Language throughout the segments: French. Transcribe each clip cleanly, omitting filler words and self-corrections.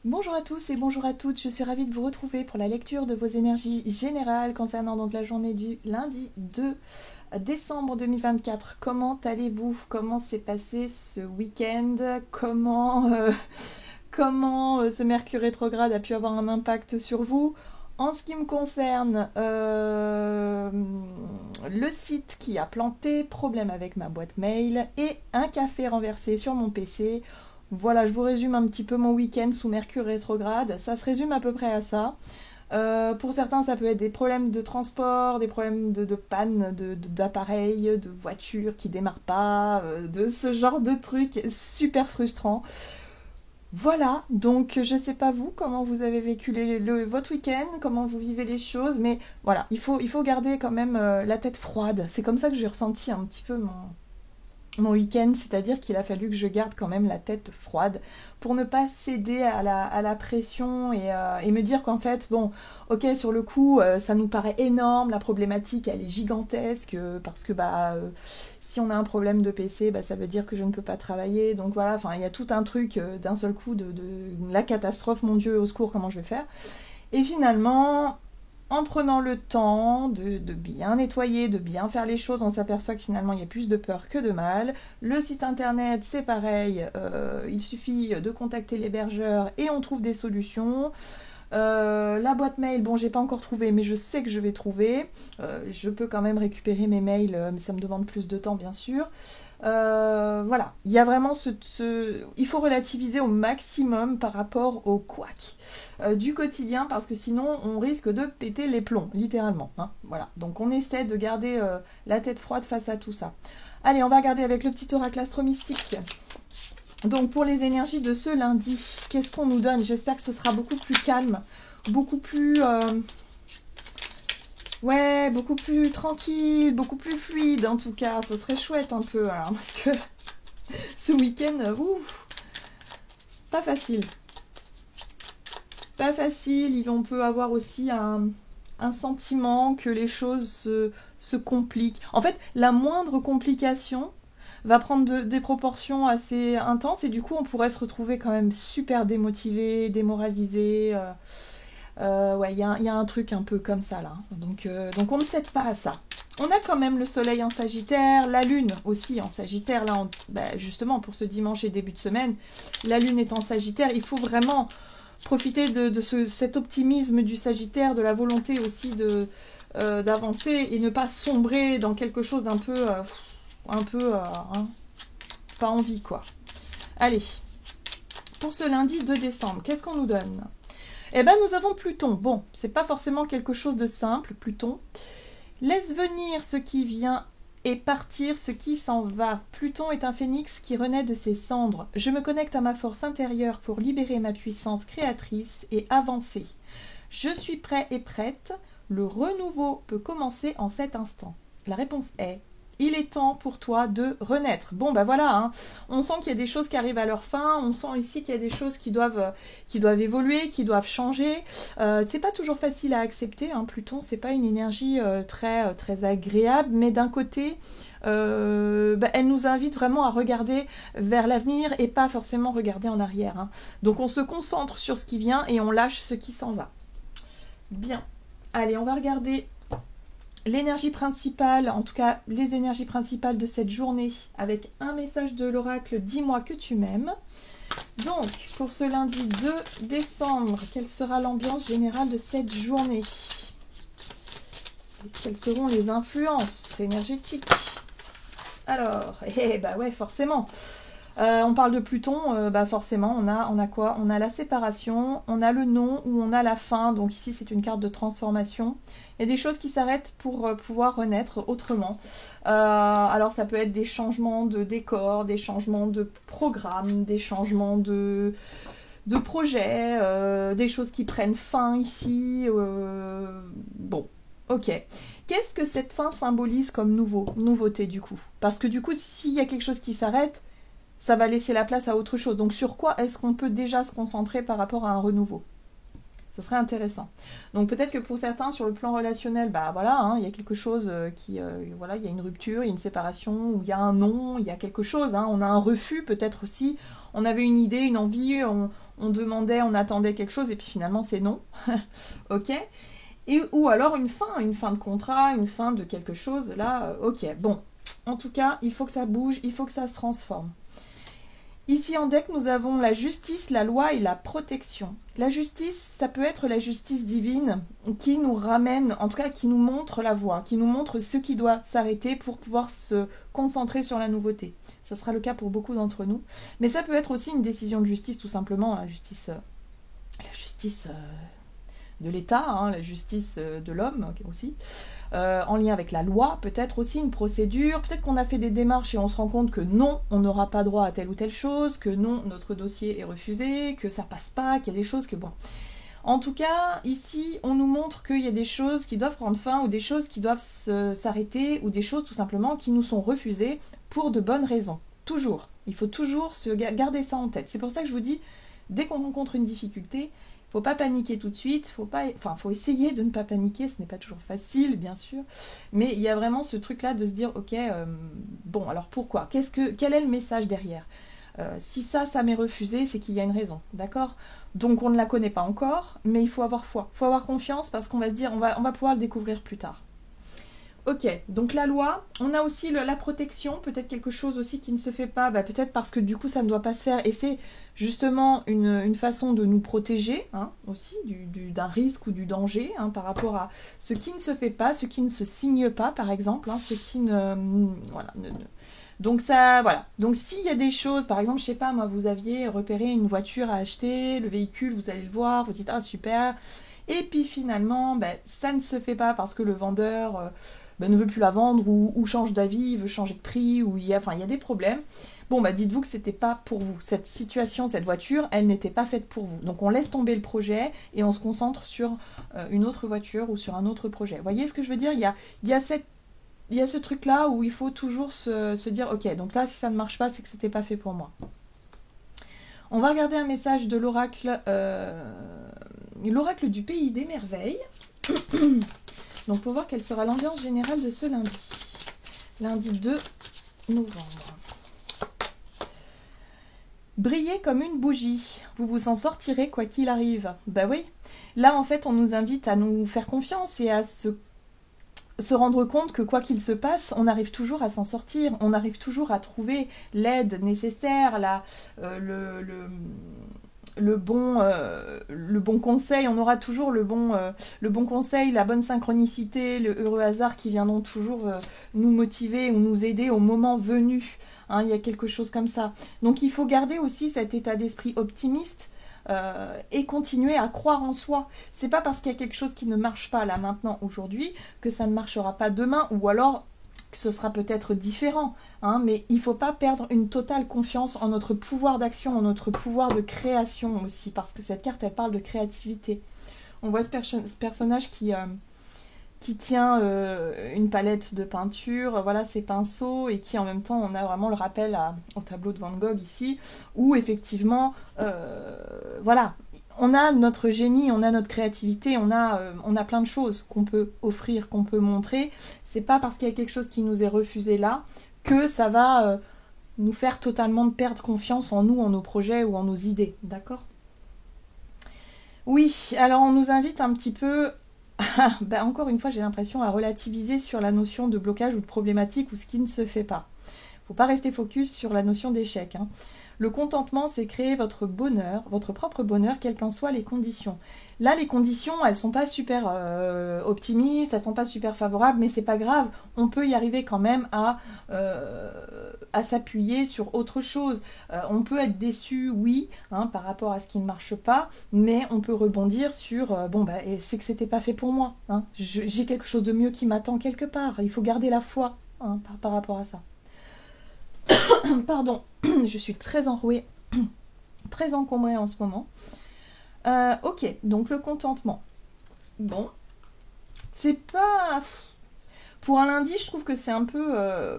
Bonjour à tous et bonjour à toutes, je suis ravie de vous retrouver pour la lecture de vos énergies générales concernant donc la journée du lundi 2 décembre 2024. Comment allez-vous? Comment s'est passé ce week-end? Comment ce Mercure rétrograde a pu avoir un impact sur vous? En ce qui me concerne, le site qui a planté, problème avec ma boîte mail et un café renversé sur mon PC. Voilà, je vous résume un petit peu mon week-end sous Mercure rétrograde. Ça se résume à peu près à ça. Pour certains, ça peut être des problèmes de transport, des problèmes de panne d'appareils, de voitures qui démarrent pas, de ce genre de trucs super frustrants. Voilà, donc je sais pas vous, comment vous avez vécu votre week-end, comment vous vivez les choses, mais voilà, il faut garder quand même la tête froide. C'est comme ça que j'ai ressenti un petit peu mon week-end, c'est-à-dire qu'il a fallu que je garde quand même la tête froide pour ne pas céder à la pression et me dire qu'en fait, bon, ok, sur le coup, ça nous paraît énorme, la problématique, elle est gigantesque, parce que si on a un problème de PC, ça veut dire que je ne peux pas travailler, donc voilà, enfin, il y a tout un truc d'un seul coup de la catastrophe, mon Dieu, au secours, comment je vais faire. Et finalement, en prenant le temps de bien nettoyer, de bien faire les choses, on s'aperçoit que finalement il y a plus de peur que de mal. Le site internet, c'est pareil, il suffit de contacter l'hébergeur et on trouve des solutions. La boîte mail, bon, j'ai pas encore trouvé, mais je sais que je vais trouver. Je peux quand même récupérer mes mails, mais ça me demande plus de temps, bien sûr. Voilà, il y a vraiment il faut relativiser au maximum par rapport au couac du quotidien parce que sinon on risque de péter les plombs, littéralement, hein. Voilà, donc on essaie de garder la tête froide face à tout ça. Allez, on va regarder avec le petit oracle astro-mystique. Donc pour les énergies de ce lundi, qu'est-ce qu'on nous donne? J'espère que ce sera beaucoup plus calme, beaucoup plus... ouais, beaucoup plus tranquille, beaucoup plus fluide en tout cas. Ce serait chouette un peu, alors, parce que ce week-end, ouf, pas facile. Pas facile, on peut avoir aussi un sentiment que les choses se compliquent. En fait, la moindre complication va prendre des proportions assez intenses et du coup on pourrait se retrouver quand même super démotivé, démoralisé. Ouais, il y a un truc un peu comme ça là. Donc on ne cède pas à ça. On a quand même le soleil en Sagittaire, la lune aussi en Sagittaire, là, justement pour ce dimanche et début de semaine. La lune est en Sagittaire, il faut vraiment profiter de cet optimisme du Sagittaire, de la volonté aussi d'avancer et ne pas sombrer dans quelque chose d'un peu, hein, pas envie quoi. Allez, pour ce lundi 2 décembre, qu'est-ce qu'on nous donne? Eh ben nous avons Pluton. Bon, c'est pas forcément quelque chose de simple, Pluton. Laisse venir ce qui vient et partir ce qui s'en va. Pluton est un phénix qui renaît de ses cendres. Je me connecte à ma force intérieure pour libérer ma puissance créatrice et avancer. Je suis prêt et prête. Le renouveau peut commencer en cet instant. La réponse est: il est temps pour toi de renaître. Bon, voilà, hein. On sent qu'il y a des choses qui arrivent à leur fin, on sent ici qu'il y a des choses qui doivent évoluer, qui doivent changer. C'est pas toujours facile à accepter, hein. Pluton, c'est pas une énergie très agréable, mais d'un côté, elle nous invite vraiment à regarder vers l'avenir et pas forcément regarder en arrière, hein. Donc on se concentre sur ce qui vient et on lâche ce qui s'en va. Bien. Allez, on va regarder l'énergie principale, en tout cas les énergies principales de cette journée, avec un message de l'oracle: dis-moi que tu m'aimes. Donc, pour ce lundi 2 décembre, quelle sera l'ambiance générale de cette journée? Quelles seront les influences énergétiques? Alors, ouais, forcément. On parle de Pluton, forcément, on a quoi? On a la séparation, on a le non ou on a la fin. Donc ici, c'est une carte de transformation. Il y a des choses qui s'arrêtent pour pouvoir renaître autrement. Alors ça peut être des changements de décor, des changements de programme, des changements de projet, des choses qui prennent fin ici. Bon, ok. Qu'est-ce que cette fin symbolise comme nouveauté du coup? Parce que du coup, s'il y a quelque chose qui s'arrête, ça va laisser la place à autre chose. Donc sur quoi est-ce qu'on peut déjà se concentrer par rapport à un renouveau? Ce serait intéressant. Donc peut-être que pour certains, sur le plan relationnel, voilà, hein, il y a quelque chose voilà, il y a une rupture, il y a une séparation, ou il y a un non, il y a quelque chose, hein, on a un refus peut-être aussi on avait une idée, une envie, on demandait, on attendait quelque chose, et puis finalement c'est non. Ok. Ou alors une fin de contrat, une fin de quelque chose, là, ok. Bon, en tout cas, il faut que ça bouge, il faut que ça se transforme. Ici en deck, nous avons la justice, la loi et la protection. La justice, ça peut être la justice divine qui nous ramène, en tout cas qui nous montre la voie, qui nous montre ce qui doit s'arrêter pour pouvoir se concentrer sur la nouveauté. Ce sera le cas pour beaucoup d'entre nous. Mais ça peut être aussi une décision de justice, tout simplement, la justice de l'État, hein, la justice de l'homme aussi, en lien avec la loi, peut-être aussi une procédure, peut-être qu'on a fait des démarches et on se rend compte que non, on n'aura pas droit à telle ou telle chose, que non, notre dossier est refusé, que ça passe pas, qu'il y a des choses que bon. En tout cas, ici, on nous montre qu'il y a des choses qui doivent prendre fin ou des choses qui doivent s'arrêter ou des choses tout simplement qui nous sont refusées pour de bonnes raisons. Toujours. Il faut toujours garder ça en tête. C'est pour ça que je vous dis, dès qu'on rencontre une difficulté, faut pas paniquer tout de suite, faut essayer de ne pas paniquer, ce n'est pas toujours facile, bien sûr, mais il y a vraiment ce truc-là de se dire, ok, bon, alors pourquoi? Quel est le message derrière? Si ça m'est refusé, c'est qu'il y a une raison, d'accord? Donc on ne la connaît pas encore, mais il faut avoir foi, il faut avoir confiance parce qu'on va se dire, on va pouvoir le découvrir plus tard. Ok, donc la loi, on a aussi la protection, peut-être quelque chose aussi qui ne se fait pas, peut-être parce que du coup ça ne doit pas se faire, et c'est justement une façon de nous protéger, hein, aussi, d'un risque ou du danger, hein, par rapport à ce qui ne se fait pas, ce qui ne se signe pas, par exemple, hein, ce qui ne... Voilà, donc ça, voilà. Donc s'il y a des choses, par exemple, je sais pas, moi, vous aviez repéré une voiture à acheter, le véhicule, vous allez le voir, vous dites, ah super, et puis finalement, ça ne se fait pas parce que le vendeur... ne veut plus la vendre ou change d'avis, veut changer de prix, ou il y a des problèmes. Bon, dites-vous que c'était pas pour vous. Cette situation, cette voiture, elle n'était pas faite pour vous. Donc on laisse tomber le projet et on se concentre sur une autre voiture ou sur un autre projet. Vous voyez ce que je veux dire? Il y a ce truc-là où il faut toujours se dire, ok, donc là, si ça ne marche pas, c'est que c'était pas fait pour moi. On va regarder un message de l'oracle du pays des merveilles. Donc pour voir quelle sera l'ambiance générale de ce lundi. Lundi 2 novembre. Brillez comme une bougie. Vous vous en sortirez quoi qu'il arrive. Bah oui. Là en fait on nous invite à nous faire confiance et à se rendre compte que quoi qu'il se passe, on arrive toujours à s'en sortir. On arrive toujours à trouver l'aide nécessaire, le bon conseil, on aura toujours le bon conseil, la bonne synchronicité, le heureux hasard qui viendront toujours nous motiver ou nous aider au moment venu. Hein, il y a quelque chose comme ça. Donc il faut garder aussi cet état d'esprit optimiste et continuer à croire en soi. C'est pas parce qu'il y a quelque chose qui ne marche pas là maintenant aujourd'hui que ça ne marchera pas demain ou alors que ce sera peut-être différent, hein, mais il ne faut pas perdre une totale confiance en notre pouvoir d'action, en notre pouvoir de création aussi, parce que cette carte, elle parle de créativité. On voit ce personnage qui tient une palette de peinture, voilà, ses pinceaux, et qui en même temps, on a vraiment le rappel au tableau de Van Gogh ici, où effectivement, voilà, on a notre génie, on a notre créativité, on a plein de choses qu'on peut offrir, qu'on peut montrer. C'est pas parce qu'il y a quelque chose qui nous est refusé là que ça va nous faire totalement perdre confiance en nous, en nos projets ou en nos idées, d'accord? Oui, alors on nous invite un petit peu, encore une fois j'ai l'impression, à relativiser sur la notion de blocage ou de problématique ou ce qui ne se fait pas. Faut pas rester focus sur la notion d'échec, hein. Le contentement, c'est créer votre bonheur, votre propre bonheur, quelles qu'en soient les conditions. Là, les conditions, elles sont pas super optimistes, elles sont pas super favorables, mais c'est pas grave. On peut y arriver quand même à s'appuyer sur autre chose. On peut être déçu, oui, hein, par rapport à ce qui ne marche pas, mais on peut rebondir sur c'est que c'était pas fait pour moi. Hein. J'ai quelque chose de mieux qui m'attend quelque part. Il faut garder la foi, hein, par rapport à ça. Pardon, je suis très enrouée, très encombrée en ce moment. Ok, donc le contentement. Bon, c'est pas... Pour un lundi, je trouve que c'est un peu...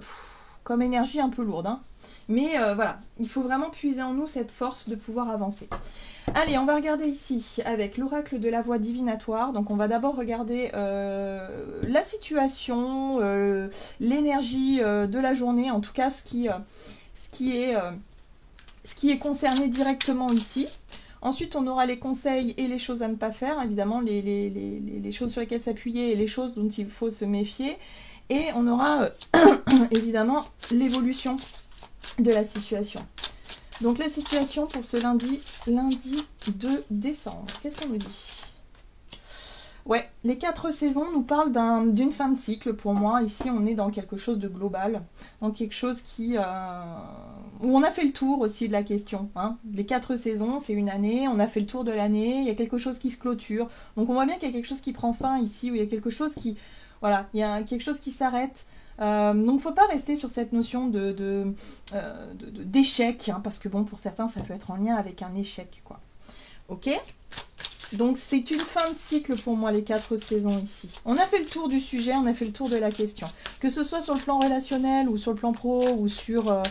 comme énergie un peu lourde. Hein. Mais voilà, il faut vraiment puiser en nous cette force de pouvoir avancer. Allez, on va regarder ici avec l'oracle de la voix divinatoire. Donc on va d'abord regarder la situation, l'énergie de la journée, en tout cas ce qui ce qui est concerné directement ici. Ensuite, on aura les conseils et les choses à ne pas faire, évidemment, les choses sur lesquelles s'appuyer et les choses dont il faut se méfier. Et on aura évidemment l'évolution de la situation. Donc la situation pour ce lundi 2 décembre. Qu'est-ce qu'on nous dit? Ouais, les 4 saisons nous parlent d'une fin de cycle pour moi. Ici, on est dans quelque chose de global, dans quelque chose qui où on a fait le tour aussi de la question. Hein. Les 4 saisons, c'est une année, on a fait le tour de l'année, il y a quelque chose qui se clôture. Donc on voit bien qu'il y a quelque chose qui prend fin ici, où il y a quelque chose qui... Voilà, il y a quelque chose qui s'arrête. Donc il ne faut pas rester sur cette notion d'échec, hein, parce que bon, pour certains, ça peut être en lien avec un échec, quoi. Ok ? Donc c'est une fin de cycle pour moi, les 4 saisons ici. On a fait le tour du sujet, on a fait le tour de la question. Que ce soit sur le plan relationnel, ou sur le plan pro, ou sur,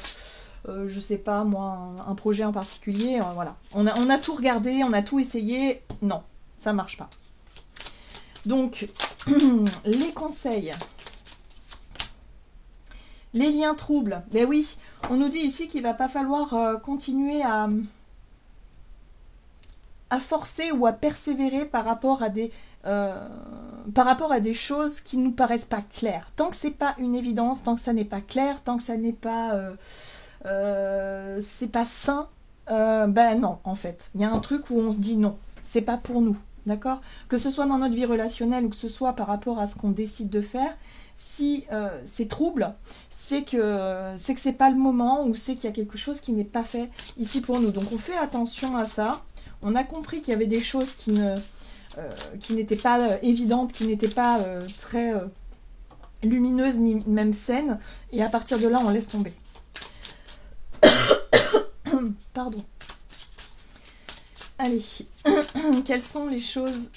je sais pas moi, un projet en particulier, voilà. On a tout regardé, on a tout essayé, non, ça marche pas. Donc, les conseils. Les liens troubles. Ben oui, on nous dit ici qu'il va pas falloir continuer à forcer ou à persévérer par rapport à des choses qui ne nous paraissent pas claires. Tant que c'est pas une évidence, tant que ça n'est pas clair, tant que ça n'est pas c'est pas sain, ben non, en fait. Il y a un truc où on se dit non, c'est pas pour nous. D'accord ? Que ce soit dans notre vie relationnelle ou que ce soit par rapport à ce qu'on décide de faire, si c'est trouble, c'est que c'est pas le moment ou c'est qu'il y a quelque chose qui n'est pas fait ici pour nous. Donc on fait attention à ça. On a compris qu'il y avait des choses qui n'étaient pas évidentes, qui n'étaient pas très lumineuses ni même saines. Et à partir de là, on laisse tomber. Pardon. Allez, quelles sont les choses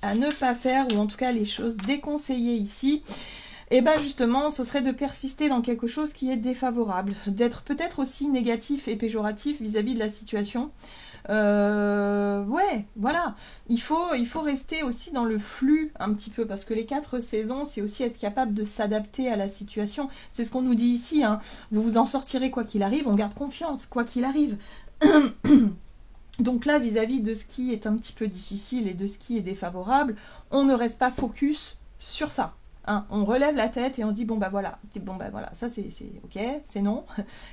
à ne pas faire, ou en tout cas les choses déconseillées ici? Et bien justement, ce serait de persister dans quelque chose qui est défavorable, d'être peut-être aussi négatif et péjoratif vis-à-vis de la situation. Ouais, voilà. Il faut rester aussi dans le flux un petit peu, parce que les 4 saisons, c'est aussi être capable de s'adapter à la situation. C'est ce qu'on nous dit ici, hein. Vous vous en sortirez quoi qu'il arrive, on garde confiance, quoi qu'il arrive. Donc là, vis-à-vis de ce qui est un petit peu difficile et de ce qui est défavorable, on ne reste pas focus sur ça. Hein, on relève la tête et on se dit bon bah voilà, ça c'est ok, c'est non.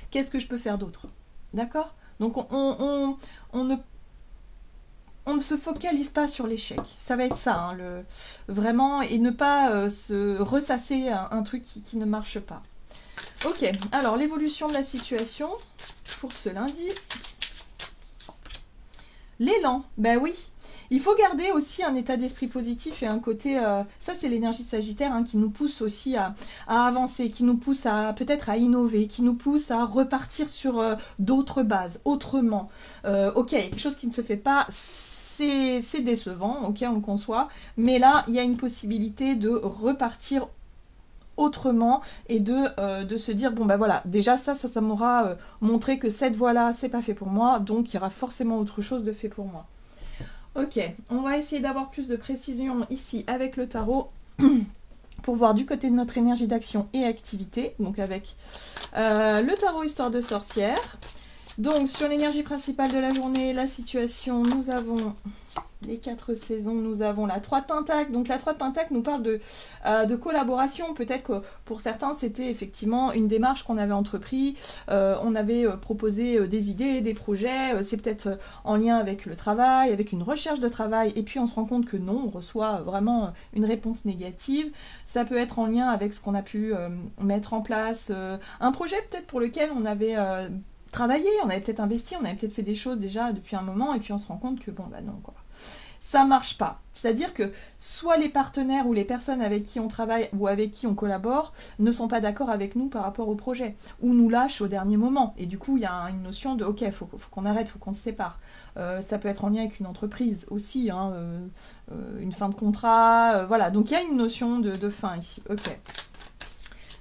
Qu'est-ce que je peux faire d'autre? D'accord? Donc on ne se focalise pas sur l'échec. Ça va être ça, hein, vraiment, et ne pas se ressasser un truc qui ne marche pas. Ok, alors l'évolution de la situation pour ce lundi. L'élan, ben oui. Il faut garder aussi un état d'esprit positif et un côté... ça, c'est l'énergie sagittaire, hein, qui nous pousse aussi à avancer, qui nous pousse peut-être à innover, qui nous pousse à repartir sur d'autres bases, autrement. Ok, quelque chose qui ne se fait pas, c'est décevant, ok, on le conçoit. Mais là, il y a une possibilité de repartir autrement et de se dire bon ben voilà, déjà ça m'aura montré que cette voie-là, c'est pas fait pour moi, donc il y aura forcément autre chose de fait pour moi. Ok, on va essayer d'avoir plus de précision ici avec le tarot pour voir du côté de notre énergie d'action et activité, donc avec le tarot histoire de sorcière. Donc sur l'énergie principale de la journée, la situation, nous avons les 4 saisons, nous avons la 3 de Pentacle. Donc la 3 de Pentacle nous parle de collaboration. Peut-être que pour certains, c'était effectivement une démarche qu'on avait entreprise. On avait proposé des idées, des projets. C'est peut-être en lien avec le travail, avec une recherche de travail. Et puis on se rend compte que non, on reçoit vraiment une réponse négative. Ça peut être en lien avec ce qu'on a pu mettre en place. Un projet peut-être pour lequel on avait... travaillé, on avait peut-être investi, on avait peut-être fait des choses déjà depuis un moment et puis on se rend compte que bon bah non quoi. Ça marche pas. C'est-à-dire que soit les partenaires ou les personnes avec qui on travaille ou avec qui on collabore ne sont pas d'accord avec nous par rapport au projet ou nous lâchent au dernier moment. Et du coup, il y a une notion de ok, faut qu'on arrête, faut qu'on se sépare. Ça peut être en lien avec une entreprise aussi, hein, une fin de contrat, voilà. Donc il y a une notion de fin ici. Ok.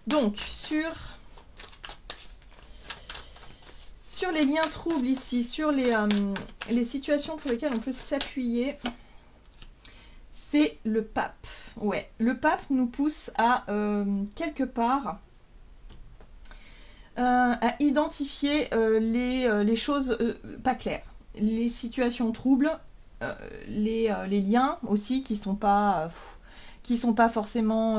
Donc sur les liens troubles ici, sur les situations pour lesquelles on peut s'appuyer, c'est le pape. Ouais, le pape nous pousse à, quelque part, à identifier les choses pas claires, les situations troubles, les liens aussi qui sont pas forcément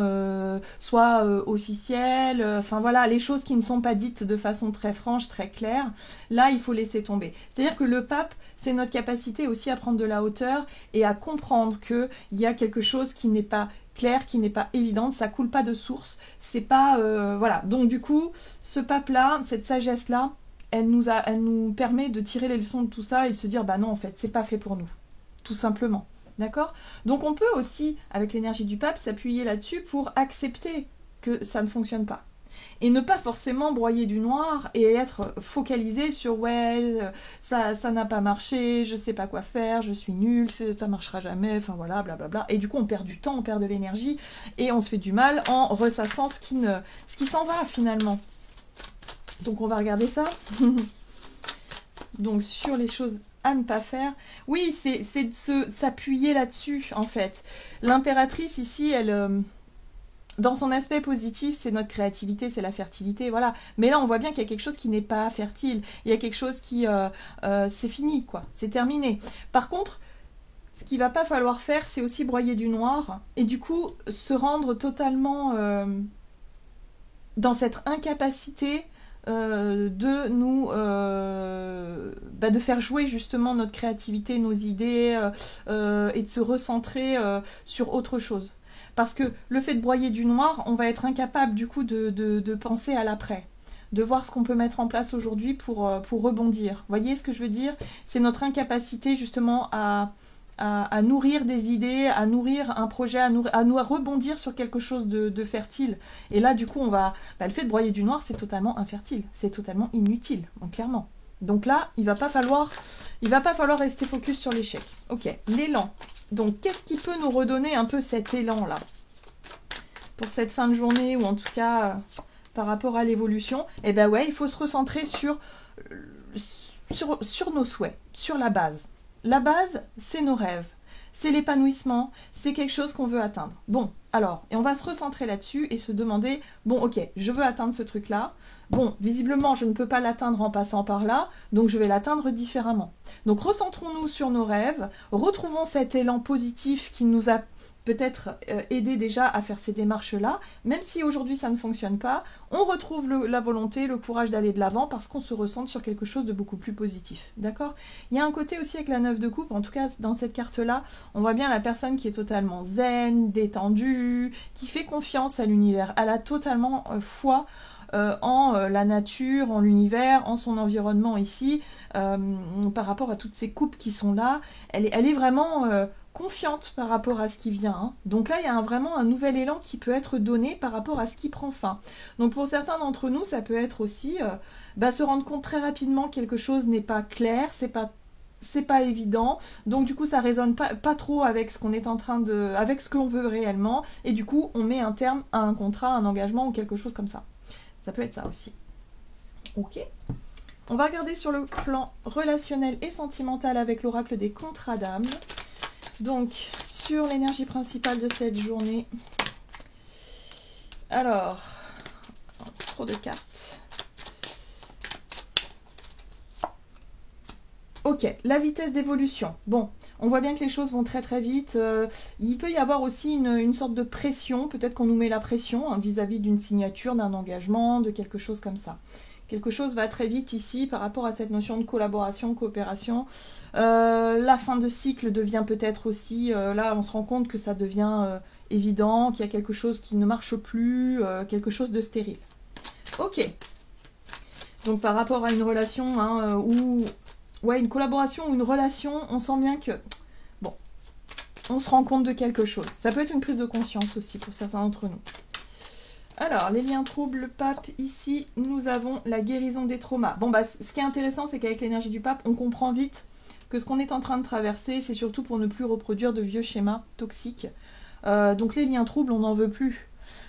soit officiels, enfin voilà, les choses qui ne sont pas dites de façon très franche, très claire, là il faut laisser tomber. C'est-à-dire que le pape, c'est notre capacité aussi à prendre de la hauteur et à comprendre qu'il y a quelque chose qui n'est pas clair, qui n'est pas évidente, ça coule pas de source, c'est pas... voilà, donc du coup, ce pape-là, cette sagesse-là, elle nous permet de tirer les leçons de tout ça et de se dire, bah non, en fait, c'est pas fait pour nous, tout simplement. D'accord? Donc on peut aussi, avec l'énergie du pape, s'appuyer là-dessus pour accepter que ça ne fonctionne pas. Et ne pas forcément broyer du noir et être focalisé sur ouais, ça n'a pas marché, je sais pas quoi faire, je suis nulle, ça marchera jamais, enfin voilà, blablabla. Et du coup on perd du temps, on perd de l'énergie et on se fait du mal en ressassant ce qui s'en va finalement. Donc on va regarder ça. Donc sur les choses à ne pas faire. Oui, c'est de s'appuyer là-dessus, en fait. L'impératrice, ici, elle... dans son aspect positif, c'est notre créativité, c'est la fertilité, voilà. Mais là, on voit bien qu'il y a quelque chose qui n'est pas fertile. Il y a quelque chose qui... c'est fini, quoi. C'est terminé. Par contre, ce qu'il va pas falloir faire, c'est aussi broyer du noir. Et du coup, se rendre totalement dans cette incapacité de nous de faire jouer justement notre créativité, nos idées et de se recentrer sur autre chose. Parce que le fait de broyer du noir, on va être incapable du coup de penser à l'après, de voir ce qu'on peut mettre en place aujourd'hui pour rebondir. Vous voyez ce que je veux dire? C'est notre incapacité justement à nourrir des idées, à nourrir un projet, à rebondir sur quelque chose de fertile. Et là, du coup, le fait de broyer du noir, c'est totalement infertile, c'est totalement inutile, donc, clairement. Donc là, il va pas falloir rester focus sur l'échec. Ok, l'élan. Donc, qu'est-ce qui peut nous redonner un peu cet élan-là pour cette fin de journée, ou en tout cas, par rapport à l'évolution? Eh ben ouais, il faut se recentrer sur nos souhaits, sur la base. La base, c'est nos rêves, c'est l'épanouissement, c'est quelque chose qu'on veut atteindre. Bon, alors, et on va se recentrer là-dessus et se demander, bon, ok, je veux atteindre ce truc-là. Bon, visiblement, je ne peux pas l'atteindre en passant par là, donc je vais l'atteindre différemment. Donc, recentrons-nous sur nos rêves, retrouvons cet élan positif qui nous a peut-être aidé déjà à faire ces démarches-là, même si aujourd'hui ça ne fonctionne pas, on retrouve la volonté, le courage d'aller de l'avant parce qu'on se recentre sur quelque chose de beaucoup plus positif. D'accord? Il y a un côté aussi avec la 9 de coupe, en tout cas dans cette carte-là, on voit bien la personne qui est totalement zen, détendue, qui fait confiance à l'univers. Elle a totalement foi en la nature, en l'univers, en son environnement ici, par rapport à toutes ces coupes qui sont là. Elle est vraiment confiante par rapport à ce qui vient. Hein. Donc là, il y a vraiment un nouvel élan qui peut être donné par rapport à ce qui prend fin. Donc pour certains d'entre nous, ça peut être aussi se rendre compte très rapidement que quelque chose n'est pas clair, c'est pas évident, donc du coup ça résonne pas trop avec ce qu'on est en train avec ce qu'on veut réellement, et du coup on met un terme à un contrat, un engagement ou quelque chose comme ça. Ça peut être ça aussi. Ok. On va regarder sur le plan relationnel et sentimental avec l'oracle des contrats d'âme. Donc, sur l'énergie principale de cette journée. Alors, trop de cartes. Ok, la vitesse d'évolution. Bon, on voit bien que les choses vont très très vite. Il peut y avoir aussi une sorte de pression. Peut-être qu'on nous met la pression vis-à-vis d'une signature, d'un engagement, de quelque chose comme ça. Quelque chose va très vite ici par rapport à cette notion de collaboration, coopération. La fin de cycle devient peut-être aussi... là, on se rend compte que ça devient évident, qu'il y a quelque chose qui ne marche plus, quelque chose de stérile. Ok. Donc par rapport à une relation où... Ouais, une collaboration ou une relation, on sent bien que... Bon, on se rend compte de quelque chose. Ça peut être une prise de conscience aussi pour certains d'entre nous. Alors, les liens troubles, le pape, ici, nous avons la guérison des traumas. Bon, ce qui est intéressant, c'est qu'avec l'énergie du pape, on comprend vite que ce qu'on est en train de traverser, c'est surtout pour ne plus reproduire de vieux schémas toxiques. Donc les liens troubles, on n'en veut plus.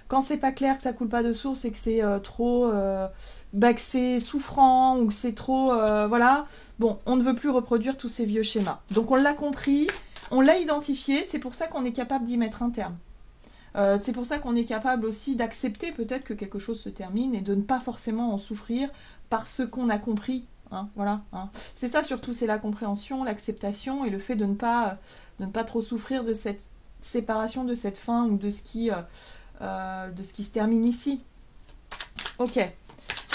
Quand c'est pas clair, que ça coule pas de source et que c'est trop... que c'est souffrant ou que c'est trop... voilà. Bon, on ne veut plus reproduire tous ces vieux schémas. Donc on l'a compris, on l'a identifié, c'est pour ça qu'on est capable d'y mettre un terme. C'est pour ça qu'on est capable aussi d'accepter peut-être que quelque chose se termine et de ne pas forcément en souffrir parce qu'on a compris. Hein, voilà. Hein. C'est ça surtout, c'est la compréhension, l'acceptation et le fait de ne pas trop souffrir de cette séparation, de cette fin ou de ce qui se termine ici. Ok.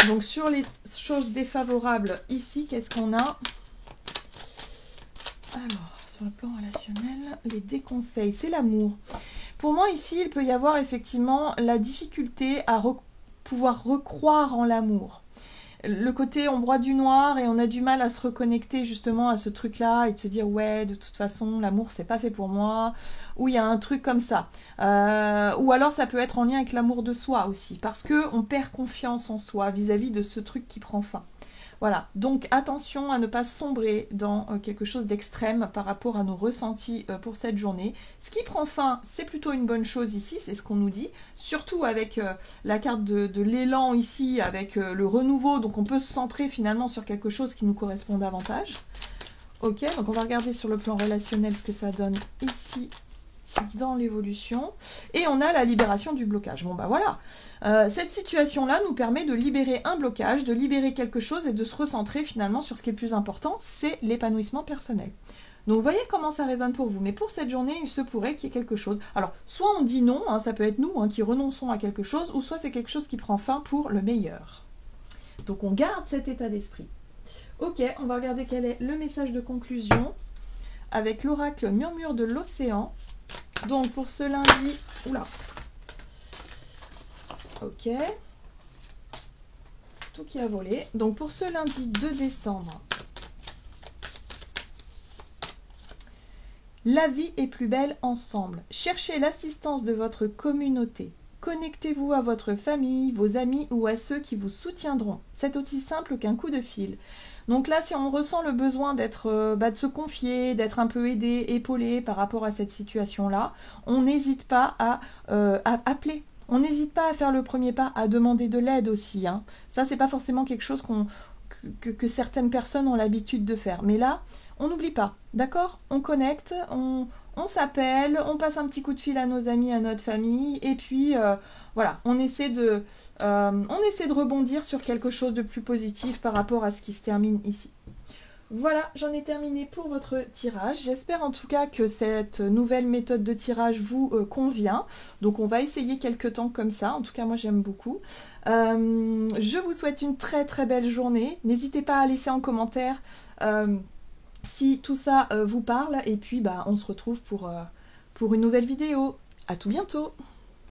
Donc sur les choses défavorables ici, qu'est-ce qu'on a? Alors, sur le plan relationnel, les déconseils, c'est l'amour. Pour moi, ici, il peut y avoir effectivement la difficulté à pouvoir recroire en l'amour. Le côté on broie du noir et on a du mal à se reconnecter justement à ce truc-là et de se dire ouais, de toute façon, l'amour, c'est pas fait pour moi. Ou il y a un truc comme ça. Ou alors ça peut être en lien avec l'amour de soi aussi, parce qu'on perd confiance en soi vis-à-vis de ce truc qui prend fin. Voilà, donc attention à ne pas sombrer dans quelque chose d'extrême par rapport à nos ressentis pour cette journée. Ce qui prend fin, c'est plutôt une bonne chose ici, c'est ce qu'on nous dit, surtout avec la carte de l'élan ici, avec le renouveau, donc on peut se centrer finalement sur quelque chose qui nous correspond davantage. Ok, donc on va regarder sur le plan relationnel ce que ça donne ici dans l'évolution. Et on a la libération du blocage. Bon bah voilà, cette situation-là nous permet de libérer un blocage, de libérer quelque chose et de se recentrer finalement sur ce qui est le plus important, c'est l'épanouissement personnel. Donc vous voyez comment ça résonne pour vous. Mais pour cette journée, il se pourrait qu'il y ait quelque chose. Alors, soit on dit non, hein, ça peut être nous hein, qui renonçons à quelque chose, ou soit c'est quelque chose qui prend fin pour le meilleur. Donc on garde cet état d'esprit. Ok, on va regarder quel est le message de conclusion avec l'oracle Murmure de l'Océan. Donc pour ce lundi, oula, ok, tout qui a volé. Donc pour ce lundi 2 décembre, la vie est plus belle ensemble. Cherchez l'assistance de votre communauté. Connectez-vous à votre famille, vos amis ou à ceux qui vous soutiendront. C'est aussi simple qu'un coup de fil. Donc là, si on ressent le besoin de se confier, d'être un peu aidé, épaulé par rapport à cette situation-là, on n'hésite pas à appeler. On n'hésite pas à faire le premier pas, à demander de l'aide aussi. Hein. Ça, c'est pas forcément quelque chose que certaines personnes ont l'habitude de faire. Mais là, on n'oublie pas, d'accord? On connecte, on s'appelle, on passe un petit coup de fil à nos amis, à notre famille, et puis voilà, on essaie de rebondir sur quelque chose de plus positif par rapport à ce qui se termine ici. Voilà, j'en ai terminé pour votre tirage. J'espère en tout cas que cette nouvelle méthode de tirage vous convient. Donc on va essayer quelques temps comme ça. En tout cas, moi j'aime beaucoup. Je vous souhaite une très très belle journée. N'hésitez pas à laisser en commentaire si tout ça vous parle. Et puis on se retrouve pour une nouvelle vidéo. À tout bientôt!